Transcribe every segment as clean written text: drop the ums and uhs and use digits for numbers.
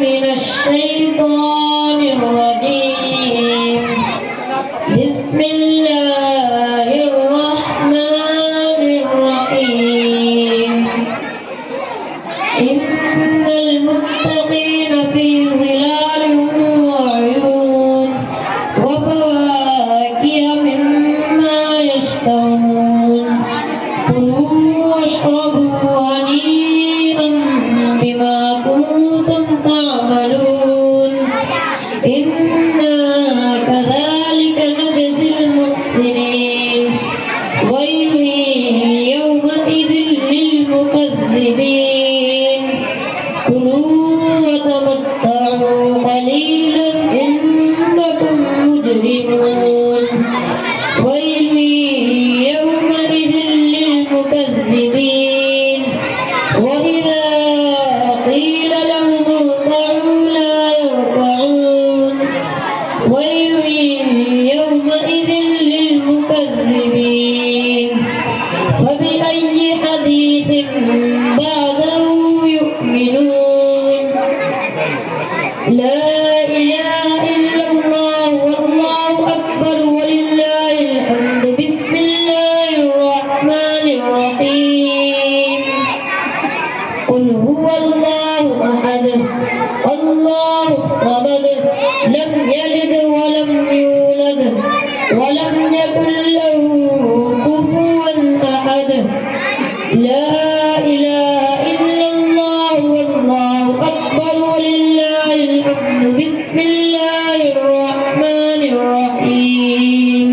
من الشيطان الرجيم. بسم الله الرحمن الرحيم. إن المتقين في ظلال وعيون وفواكه مما يشتهون. كلوا واشربوا هنيئا بما كنتم تعملون. إنا كذلك نجزي المحسنين. ويل يومئذ للمكذبين. كلوا وتمتعوا قليلا إنكم مجرمون. ويل يومئذ للمكذبين. وإذا قيل لهم اركعوا لا يركعون. ويل يومئذ للمكذبين. فبأي حديث بعده يؤمنون. لا إله إلا الله والله أكبر ولله الحمد. بسم الله الرحمن الرحيم. قل هو الله أحد الله الصمد لم يلد ولم يولد ولم يكن له كفوا أحد. لا إله إلا الله والله أكبر ولله الحمد. بسم الله الرحمن الرحيم.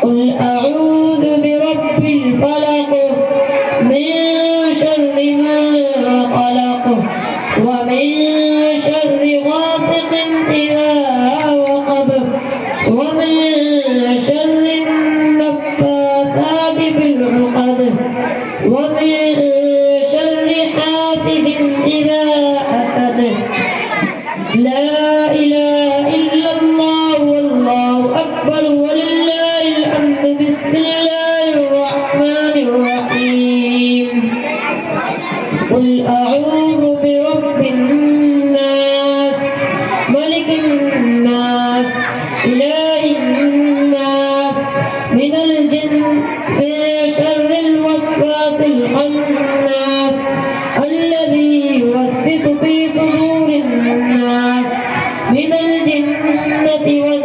قل أعوذ برب الفلق من شر ما خلق ومن شر غاسق إذا وقب ومن شر النفاثات في العقد ومن شر حاسد إذا حسد. لا إله إلا الله والله أكبر ولله الحمد. بسم الله الرحمن الرحيم. قل أعوذ برب الناس ملك الناس إله الناس من شر الوسواس الخناس الذي يوسوس في صدور الناس من الجنة والناس.